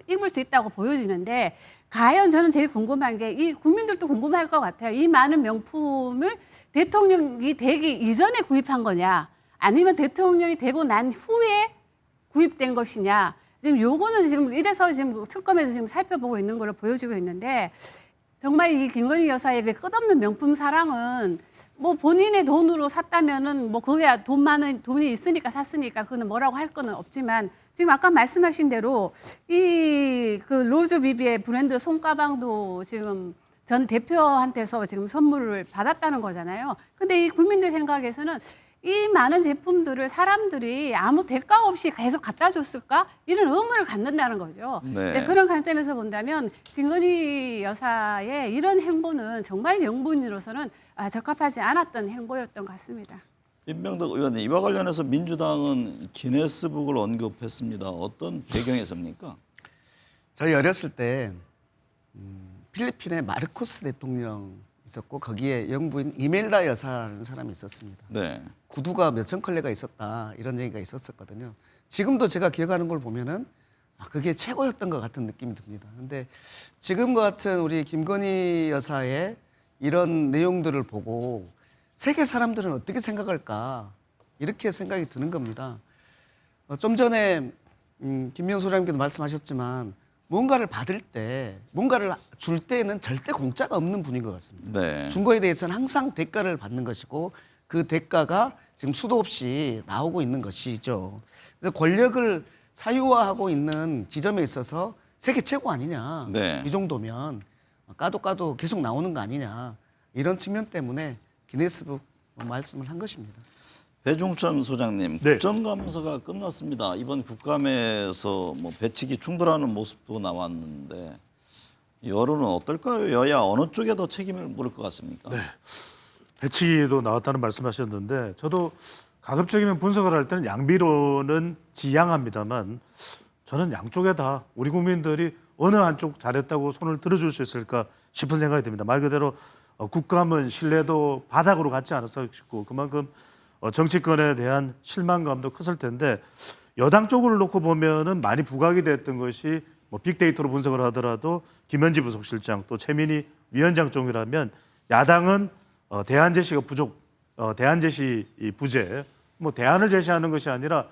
입을 수 있다고 보여지는데 과연 저는 제일 궁금한 게 이 국민들도 궁금할 것 같아요. 이 많은 명품을 대통령이 되기 이전에 구입한 거냐 아니면 대통령이 되고 난 후에 구입된 것이냐. 지금 요거는 지금 이래서 지금 특검에서 지금 살펴보고 있는 걸로 보여지고 있는데 정말 이 김건희 여사의 그 끝없는 명품 사랑은 뭐 본인의 돈으로 샀다면은 뭐 그게 돈이 있으니까 샀으니까 그거는 뭐라고 할 거는 없지만 지금 아까 말씀하신 대로 이 그 로즈 비비의 브랜드 손가방도 지금 전 대표한테서 지금 선물을 받았다는 거잖아요. 근데 이 국민들 생각에서는 이 많은 제품들을 사람들이 아무 대가 없이 계속 갖다 줬을까? 이런 의문을 갖는다는 거죠. 네. 네, 그런 관점에서 본다면 김건희 여사의 이런 행보는 정말 영부인으로서는 적합하지 않았던 행보였던 것 같습니다. 민명덕 의원님, 이와 관련해서 민주당은 기네스북을 언급했습니다. 어떤 배경에서입니까? 저희 어렸을 때 필리핀의 마르코스 대통령 있었고 거기에 영부인 이멜다 여사라는 사람이 있었습니다. 네. 구두가 몇천 컬레가 있었다 이런 얘기가 있었거든요. 지금도 제가 기억하는 걸 보면은 그게 최고였던 것 같은 느낌이 듭니다. 그런데 지금과 같은 우리 김건희 여사의 이런 내용들을 보고 세계 사람들은 어떻게 생각할까 이렇게 생각이 드는 겁니다. 좀 전에 김명수 소장님께도 말씀하셨지만 뭔가를 받을 때, 뭔가를 줄 때는 절대 공짜가 없는 분인 것 같습니다. 네. 준 거에 대해서는 항상 대가를 받는 것이고 그 대가가 지금 수도 없이 나오고 있는 것이죠. 그래서 권력을 사유화하고 있는 지점에 있어서 세계 최고 아니냐. 네. 이 정도면 까도 계속 나오는 거 아니냐. 이런 측면 때문에 기네스북 말씀을 한 것입니다. 배종찬 소장님, 네. 국정감사가 끝났습니다. 이번 국감에서 뭐 배치기 충돌하는 모습도 나왔는데 여론은 어떨까요? 여야 어느 쪽에 더 책임을 물을 것 같습니까? 네. 배치기도 나왔다는 말씀하셨는데 저도 가급적이면 분석을 할 때는 양비론은 지양합니다만 저는 양쪽에 다 우리 국민들이 어느 한쪽 잘했다고 손을 들어줄 수 있을까 싶은 생각이 듭니다. 말 그대로 국감은 신뢰도 바닥으로 갔지 않았을까 싶고 그만큼 정치권에 대한 실망감도 컸을 텐데 여당 쪽을 놓고 보면은 많이 부각이 됐던 것이 뭐 빅데이터로 분석을 하더라도 김현지 부속실장 또 최민희 위원장 쪽이라면 야당은 대안 제시가 대안 제시 부재 뭐 대안을 제시하는 것이 아니라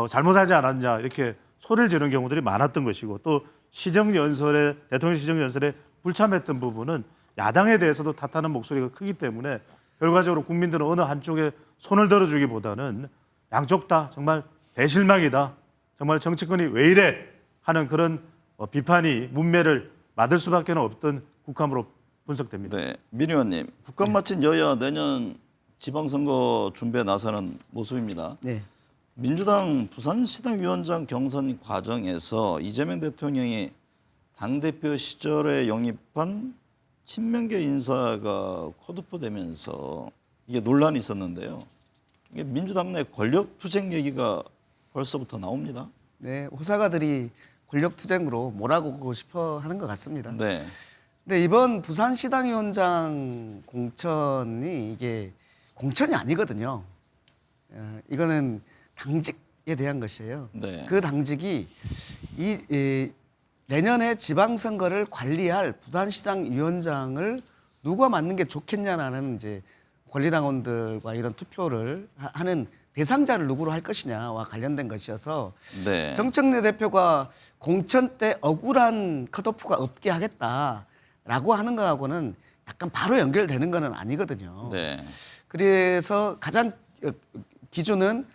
잘못하지 않았냐 이렇게 소리를 지르는 경우들이 많았던 것이고 또 대통령 시정연설에 불참했던 부분은 야당에 대해서도 탓하는 목소리가 크기 때문에 결과적으로 국민들은 어느 한쪽에 손을 들어주기보다는 양쪽 다 정말 대실망이다. 정말 정치권이 왜 이래 하는 그런 비판이 문매를 맞을 수밖에 없던 국감으로 분석됩니다. 네. 민 의원님, 국감 마친 여야 내년 지방선거 준비에 나서는 모습입니다. 네. 민주당 부산시당위원장 경선 과정에서 이재명 대통령이 당대표 시절에 영입한 친명계 인사가 코드포되면서 이게 논란이 있었는데요. 이게 민주당 내 권력투쟁 얘기가 벌써부터 나옵니다. 네, 호사가들이 권력투쟁으로 몰아가고 싶어 하는 것 같습니다. 네. 근데 이번 부산시당위원장 공천이 이게 공천이 아니거든요. 이거는 당직에 대한 것이에요. 네. 그 당직이 내년에 지방선거를 관리할 부산시장 위원장을 누가 맡는 게 좋겠냐라는 이제 권리당원들과 이런 투표를 하는 대상자를 누구로 할 것이냐와 관련된 것이어서 네. 정청래 대표가 공천 때 억울한 컷오프가 없게 하겠다라고 하는 거하고는 약간 바로 연결되는 거는 아니거든요. 네. 그래서 가장 기준은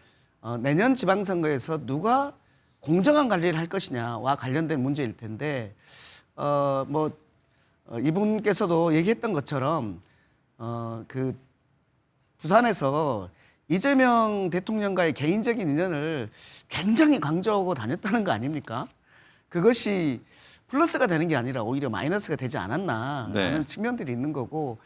내년 지방선거에서 누가 공정한 관리를 할 것이냐와 관련된 문제일 텐데 이분께서도 얘기했던 것처럼 그 부산에서 이재명 대통령과의 개인적인 인연을 굉장히 강조하고 다녔다는 거 아닙니까? 그것이 플러스가 되는 게 아니라 오히려 마이너스가 되지 않았나라는 네. 측면들이 있는 거고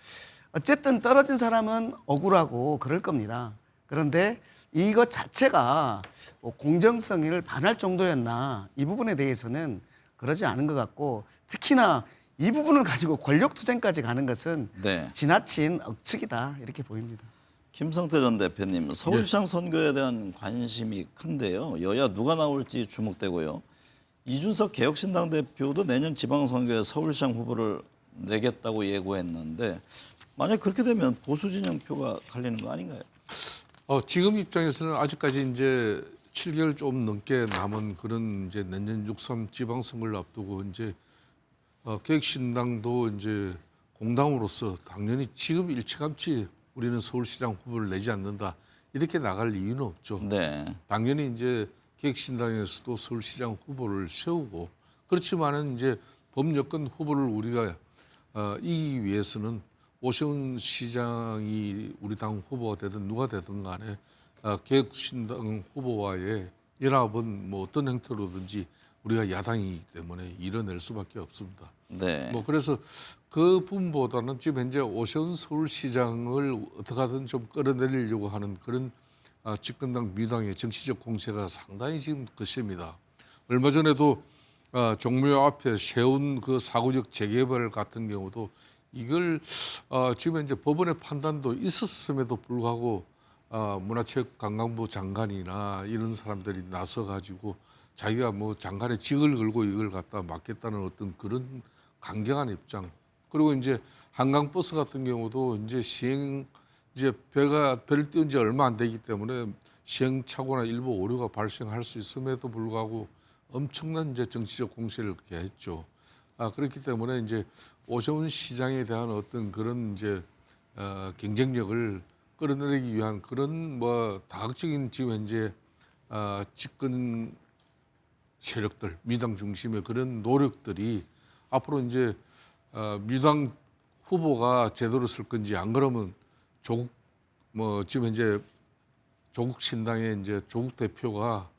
어쨌든 떨어진 사람은 억울하고 그럴 겁니다. 그런데 이것 자체가 뭐 공정성을 반할 정도였나 이 부분에 대해서는 그러지 않은 것 같고 특히나 이 부분을 가지고 권력투쟁까지 가는 것은 네. 지나친 억측이다 이렇게 보입니다. 김성태 전 대표님, 서울시장 선거에 대한 관심이 큰데요. 여야 누가 나올지 주목되고요. 이준석 개혁신당 대표도 내년 지방선거에 서울시장 후보를 내겠다고 예고했는데 만약 그렇게 되면 보수 진영 표가 갈리는 거 아닌가요? 지금 입장에서는 아직까지 이제 7개월 좀 넘게 남은 그런 이제 내년 6.3 지방선거를 앞두고 이제 개혁신당도 이제 공당으로서 당연히 지금 일찌감치 우리는 서울시장 후보를 내지 않는다 이렇게 나갈 이유는 없죠. 네. 당연히 이제 개혁신당에서도 서울시장 후보를 세우고 그렇지만은 이제 범여권 후보를 우리가 이기기 위해서는 오세훈 시장이 우리 당 후보가 되든 누가 되든 간에 개혁신당 후보와의 연합은 뭐 어떤 형태로든지 우리가 야당이기 때문에 이뤄낼 수밖에 없습니다. 네. 뭐 그래서 그 부분보다는 지금 현재 오세훈 서울시장을 어떻게 하든 좀 끌어내리려고 하는 그런 집권당 민주당의 정치적 공세가 상당히 지금 거셉니다. 얼마 전에도 종묘 앞에 세운 그 사고적 재개발 같은 경우도 이걸 지금 이제 법원의 판단도 있었음에도 불구하고 문화체육관광부 장관이나 이런 사람들이 나서 가지고 자기가 뭐 장관의 직을 걸고 이걸 갖다 맡겠다는 어떤 그런 강경한 입장. 그리고 이제 한강버스 같은 경우도 이제 배를 띄운 지 얼마 안 되기 때문에 시행착오나 일부 오류가 발생할 수 있음에도 불구하고 엄청난 이제 정치적 공세를 그렇게 했죠. 그렇기 때문에 이제 오세훈 시장에 대한 어떤 그런 이제 경쟁력을 끌어내리기 위한 그런 뭐 다각적인 지금 현재 집권 세력들, 민주당 중심의 그런 노력들이 앞으로 이제 민주당 후보가 제대로 쓸 건지 안 그러면 지금 현재 조국 신당의 이제 조국 대표가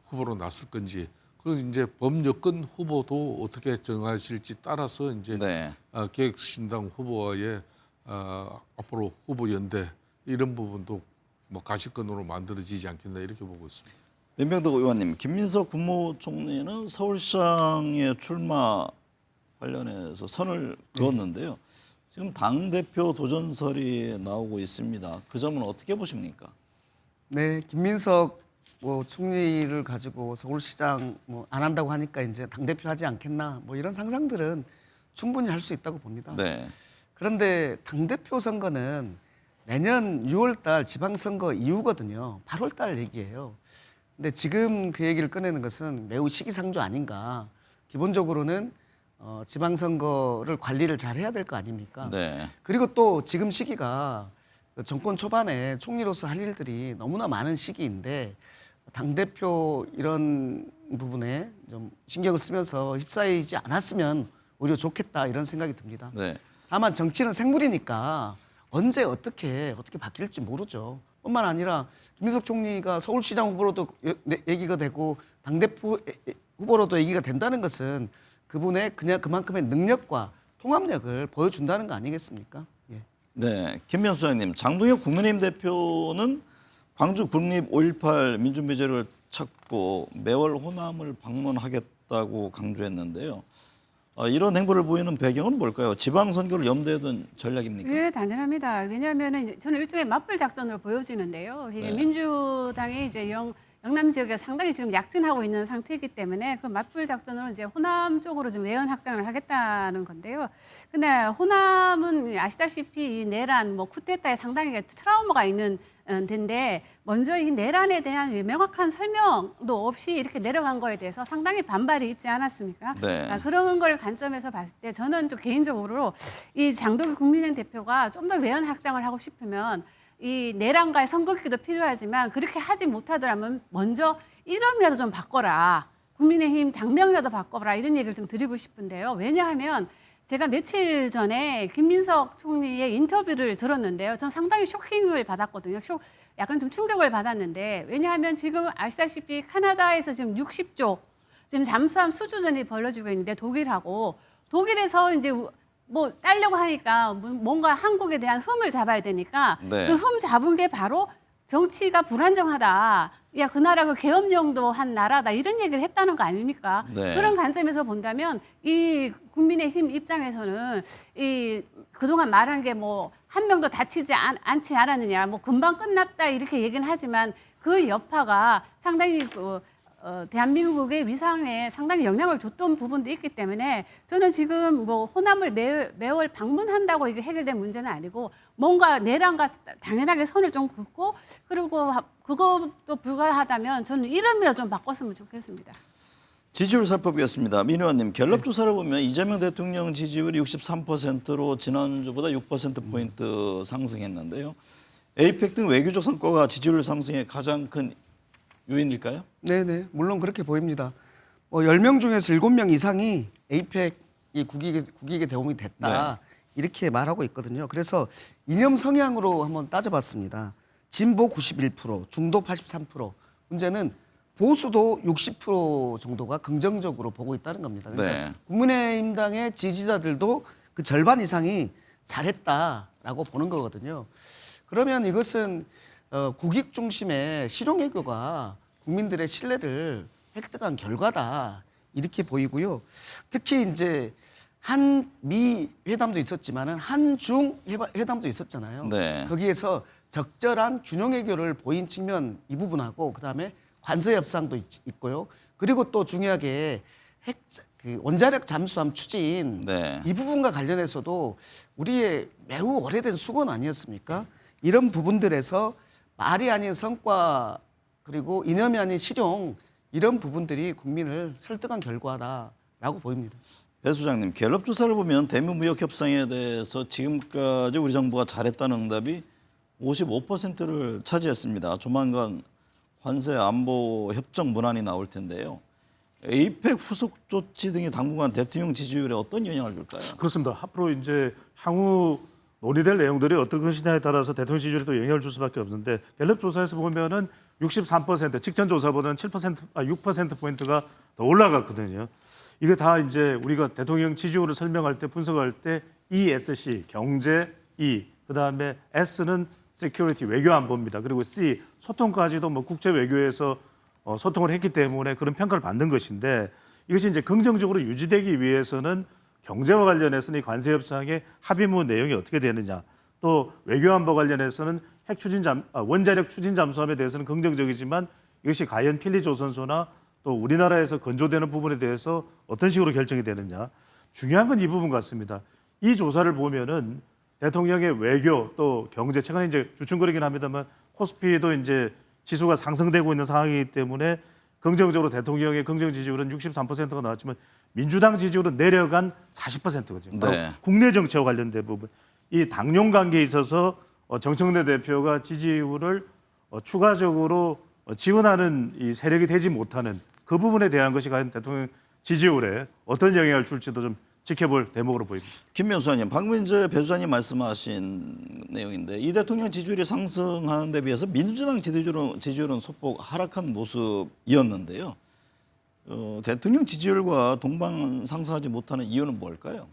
후보로 나설 건지 그리고 이제 범여권 후보도 어떻게 정하실지 따라서 이제 네. 개혁신당 후보와의 앞으로 후보 연대 이런 부분도 뭐 가시권으로 만들어지지 않겠나 이렇게 보고 있습니다. 민병덕 의원님, 김민석 국무총리는 서울시장에 출마 관련해서 선을 그었는데요. 지금 당대표 도전설이 나오고 있습니다. 그 점은 어떻게 보십니까? 네, 김민석 총리를 가지고 서울시장 안 한다고 하니까 이제 당대표 하지 않겠나 뭐 이런 상상들은 충분히 할 수 있다고 봅니다. 네. 그런데 당대표 선거는 내년 6월달 지방선거 이후거든요. 8월달 얘기예요. 근데 지금 그 얘기를 꺼내는 것은 매우 시기상조 아닌가. 기본적으로는 지방선거를 관리를 잘 해야 될 거 아닙니까? 네. 그리고 또 지금 시기가 정권 초반에 총리로서 할 일들이 너무나 많은 시기인데 당대표 이런 부분에 좀 신경을 쓰면서 휩싸이지 않았으면 오히려 좋겠다 이런 생각이 듭니다. 네. 다만 정치는 생물이니까 언제 어떻게 바뀔지 모르죠. 뿐만 아니라 김민석 총리가 서울시장 후보로도 얘기가 되고 당대표 후보로도 얘기가 된다는 것은 그분의 그냥 그만큼의 능력과 통합력을 보여준다는 거 아니겠습니까? 예. 네. 김명수 소장님, 장동혁 국민의힘 대표는 광주 국립 5.18 민주묘지를 찾고 매월 호남을 방문하겠다고 강조했는데요. 이런 행보를 보이는 배경은 뭘까요? 지방선거를 염두에 둔 전략입니까? 네, 단순합니다. 왜냐하면 저는 일종의 맞불 작전으로 보여지는데요. 이게 네. 민주당이 이제 영남 지역에 상당히 지금 약진하고 있는 상태이기 때문에 그 맞불 작전으로 이제 호남 쪽으로 좀 외연 확장을 하겠다는 건데요. 근데 호남은 아시다시피 이 내란, 쿠데타에 상당히 트라우마가 있는 데인데 먼저 이 내란에 대한 명확한 설명도 없이 이렇게 내려간 거에 대해서 상당히 반발이 있지 않았습니까? 네. 그런 걸 관점에서 봤을 때 저는 좀 개인적으로 이 장동혁 국민의힘 대표가 좀 더 외연 확장을 하고 싶으면 이 내란과의 선거기도 필요하지만 그렇게 하지 못하더라면 먼저 이름이라도 좀 바꿔라. 국민의힘 당명이라도 바꿔라. 이런 얘기를 좀 드리고 싶은데요. 왜냐하면 제가 며칠 전에 김민석 총리의 인터뷰를 들었는데요. 전 상당히 쇼킹을 받았거든요. 약간 좀 충격을 받았는데 왜냐하면 지금 아시다시피 카나다에서 지금 60조 지금 잠수함 수주전이 벌어지고 있는데 독일에서 이제 뭐 따려고 하니까 뭔가 한국에 대한 흠을 잡아야 되니까 네. 그 흠 잡은 게 바로 정치가 불안정하다. 야, 그 나라가 계엄령도 한 나라다. 이런 얘기를 했다는 거 아닙니까? 네. 그런 관점에서 본다면 이 국민의힘 입장에서는 이 그동안 말한 게 뭐 한 명도 다치지 않지 않았느냐. 뭐 금방 끝났다 이렇게 얘기는 하지만 그 여파가 상당히 대한민국의 위상에 상당히 영향을 줬던 부분도 있기 때문에 저는 지금 뭐 호남을 매월 방문한다고 이게 해결된 문제는 아니고 뭔가 내란과 당연하게 선을 좀 긋고 그리고 그것도 불가하다면 저는 이름이라도 좀 바꿨으면 좋겠습니다. 지지율 살펴보겠습니다. 민 의원님, 갤럽 조사를 보면 이재명 대통령 지지율이 63%로 지난주보다 6%포인트 상승했는데요. 에이펙 등 외교적 성과가 지지율 상승의 가장 큰 요인일까요? 네네, 물론 그렇게 보입니다. 10명 중에서 7명 이상이 에이펙이 국익에 도움이 됐다. 이렇게 말하고 있거든요. 그래서 이념 성향으로 한번 따져봤습니다. 진보 91%, 중도 83%. 문제는 보수도 60% 정도가 긍정적으로 보고 있다는 겁니다. 그러니까 네. 국민의힘당의 지지자들도 그 절반 이상이 잘했다라고 보는 거거든요. 그러면 이것은 국익 중심의 실용외교가 국민들의 신뢰를 획득한 결과다 이렇게 보이고요. 특히 이제 한미 회담도 있었지만은 한중 회담도 있었잖아요. 네. 거기에서 적절한 균형 외교를 보인 측면 이 부분하고 그다음에 관세 협상도 있고요. 그리고 또 중요하게 그 원자력 잠수함 추진 네. 이 부분과 관련해서도 우리의 매우 오래된 수건 아니었습니까? 이런 부분들에서 말이 아닌 성과 그리고 이념이 아닌 실용 이런 부분들이 국민을 설득한 결과다라고 보입니다. 배 소장님, 갤럽 조사를 보면 대미 무역 협상에 대해서 지금까지 우리 정부가 잘했다는 응답이 55%를 차지했습니다. 조만간 관세 안보 협정 문안이 나올 텐데요. 에이펙 후속 조치 등이 당분간 대통령 지지율에 어떤 영향을 줄까요? 그렇습니다. 앞으로 이제 향후 논의될 내용들이 어떤 것이냐에 따라서 대통령 지지율에 또 영향을 줄 수밖에 없는데 갤럽 조사에서 보면은 63% 직전 조사보다는 6% 포인트가 더 올라갔거든요. 이게 다 이제 우리가 대통령 지지율을 설명할 때 분석할 때 ESC 경제, E 그다음에 S는 security 외교 안보입니다. 그리고 C 소통까지도 뭐 국제 외교에서 소통을 했기 때문에 그런 평가를 받는 것인데 이것이 이제 긍정적으로 유지되기 위해서는 경제와 관련해서는 이 관세 협상의 합의문 내용이 어떻게 되느냐, 또 외교 안보 관련해서는 원자력 추진 잠수함에 대해서는 긍정적이지만 이것이 과연 필리조선소나 또 우리나라에서 건조되는 부분에 대해서 어떤 식으로 결정이 되느냐, 중요한 건 이 부분 같습니다. 이 조사를 보면은 대통령의 외교 또 경제 최근에 이제 주춤거리긴 합니다만 코스피도 이제 지수가 상승되고 있는 상황이기 때문에 긍정적으로 대통령의 긍정 지지율은 63%가 나왔지만 민주당 지지율은 내려간 40%거죠. 네. 국내 정치와 관련된 부분. 이 당용 관계에 있어서 정청래 대표가 지지율을 추가적으로 지원하는 이 세력이 되지 못하는 그 부분에 대한 것이 과연 대통령 지지율에 어떤 영향을 줄지도 좀 지켜볼 대목으로 보입니다. 김명수 의원님, 방금 이제 배 소장님 말씀하신 내용인데 이 대통령 지지율이 상승하는 데 비해서 민주당 지지율은 소폭 하락한 모습이었는데요. 대통령 지지율과 동반 상승하지 못하는 이유는 뭘까요?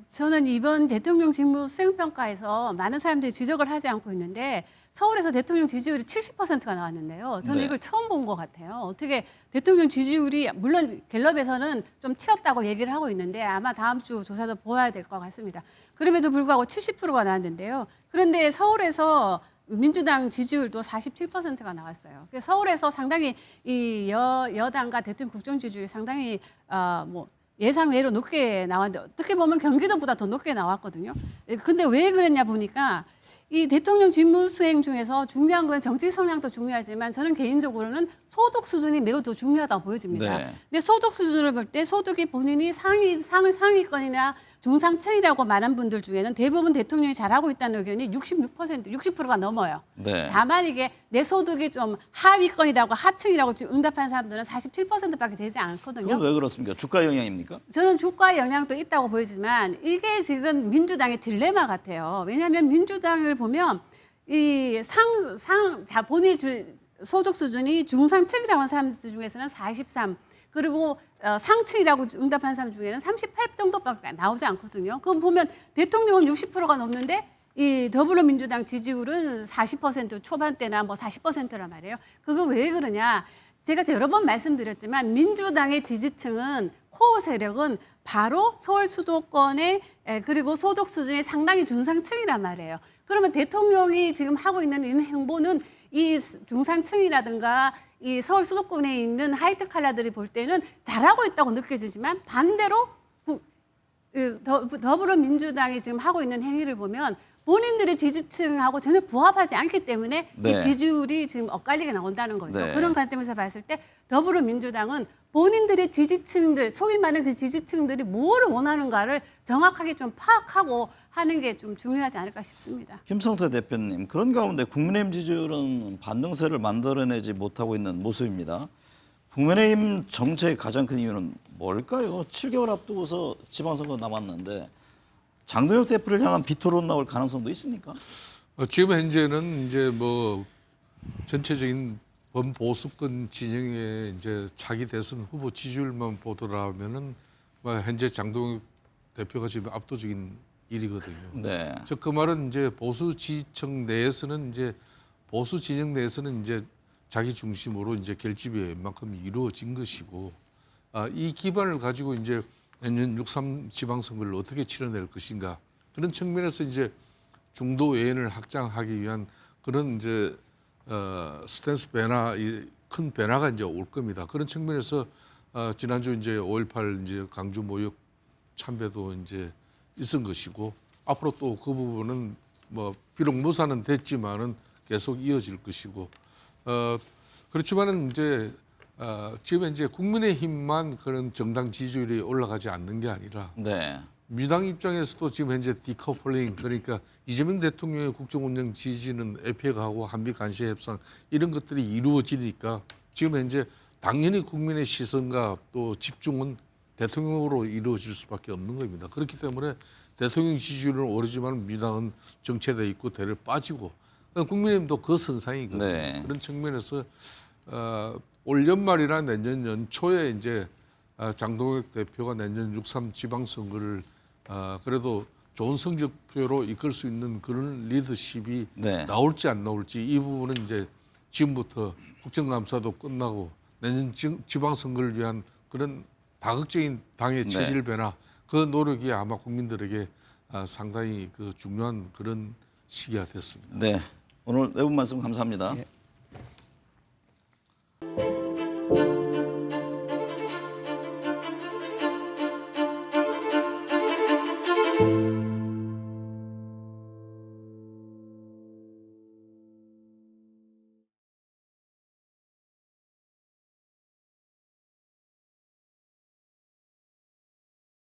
저는 이번 대통령 직무 수행평가에서 많은 사람들이 지적을 하지 않고 있는데 서울에서 대통령 지지율이 70%가 나왔는데요. 저는 네. 이걸 처음 본 것 같아요. 어떻게 대통령 지지율이 물론 갤럽에서는 좀 치웠다고 얘기를 하고 있는데 아마 다음 주 조사도 보아야 될 것 같습니다. 그럼에도 불구하고 70%가 나왔는데요. 그런데 서울에서 민주당 지지율도 47%가 나왔어요. 그래서 서울에서 상당히 이 여당과 대통령 국정 지지율이 상당히 예상외로 높게 나왔는데 어떻게 보면 경기도보다 더 높게 나왔거든요. 근데 왜 그랬냐 보니까 이 대통령 직무 수행 중에서 중요한 건 정치 성향도 중요하지만 저는 개인적으로는 소득 수준이 매우 더 중요하다고 보여집니다. 네. 근데 소득 수준을 볼 때 소득이 본인이 상위권이나 중상층이라고 말한 분들 중에는 대부분 대통령이 잘하고 있다는 의견이 60%가 넘어요. 네. 다만 이게 내 소득이 좀 하위권이라고 하층이라고 지금 응답한 사람들은 47%밖에 되지 않거든요. 그건 왜 그렇습니까? 주가 영향입니까? 저는 주가 영향도 있다고 보이지만 이게 지금 민주당의 딜레마 같아요. 왜냐하면 민주당을 보면 이 본인의 소득 수준이 중상층이라고 하는 사람들 중에서는 43, 그리고 상층이라고 응답한 사람 중에는 38 정도밖에 나오지 않거든요. 그럼 보면 대통령은 60%가 넘는데 이 더불어민주당 지지율은 40% 초반대나 뭐 40%란 말이에요. 그거 왜 그러냐? 제가 여러 번 말씀드렸지만 민주당의 지지층은 코어 세력은 바로 서울 수도권의 그리고 소득 수준이 상당히 중상층이란 말이에요. 그러면 대통령이 지금 하고 있는 이 행보는 이 중상층이라든가 이 서울 수도권에 있는 하이트 칼라들이 볼 때는 잘하고 있다고 느껴지지만 반대로 더불어민주당이 지금 하고 있는 행위를 보면 본인들의 지지층하고 전혀 부합하지 않기 때문에 네. 이 지지율이 지금 엇갈리게 나온다는 거죠. 네. 그런 관점에서 봤을 때 더불어민주당은 본인들의 지지층들, 소위 말하는 그 지지층들이 뭘 원하는가를 정확하게 좀 파악하고 하는 게 좀 중요하지 않을까 싶습니다. 김성태 대표님, 그런 가운데 국민의힘 지지율은 반등세를 만들어내지 못하고 있는 모습입니다. 국민의힘 정체의 가장 큰 이유는 뭘까요? 7개월 앞두고서 지방선거 남았는데 장동혁 대표를 향한 비토론 나올 가능성도 있습니까? 지금 현재는 이제 뭐 전체적인 범보수권 진영의 이제 차기 대선 후보 지지율만 보더라면은 뭐 현재 장동혁 대표가 지금 압도적인 1위거든요. 네. 즉 그 말은 이제 보수 지지층 내에서는 이제 보수 진영 내에서는 이제 자기 중심으로 이제 결집이 웬만큼 이루어진 것이고, 이 기반을 가지고 이제 내년 6.3 지방선거를 어떻게 치러낼 것인가, 그런 측면에서 이제 중도 외연을 확장하기 위한 그런 이제 스탠스 변화, 큰 변화가 이제 올 겁니다. 그런 측면에서 지난주 이제 5.18 이제 강주 모욕 참배도 이제 있은 것이고, 앞으로 또 그 부분은 뭐 비록 무산은 됐지만은 계속 이어질 것이고, 그렇지만은 이제 지금 이제 국민의힘만 그런 정당 지지율이 올라가지 않는 게 아니라 네. 민주당 입장에서도 지금 현재 디커플링, 그러니까 이재명 대통령의 국정운영 지지는 에펙하고 한미 간시 협상 이런 것들이 이루어지니까 지금 현재 당연히 국민의 시선과 또 집중은 대통령으로 이루어질 수밖에 없는 겁니다. 그렇기 때문에 대통령 지지율은 오르지만 민주당은 정체돼 있고 대를 빠지고, 국민의힘도 그 선상이거든요. 네. 그런 측면에서 올 연말이나 내년 연초에 이제 장동혁 대표가 내년 6.3 지방선거를 그래도 좋은 성적표로 이끌 수 있는 그런 리더십이 네. 나올지 안 나올지, 이 부분은 이제 지금부터 국정감사도 끝나고 내년 지방선거를 위한 그런 다각적인 당의 네. 체질 변화, 그 노력이 아마 국민들에게 상당히 그 중요한 그런 시기가 됐습니다. 네. 오늘 내분 말씀 감사합니다.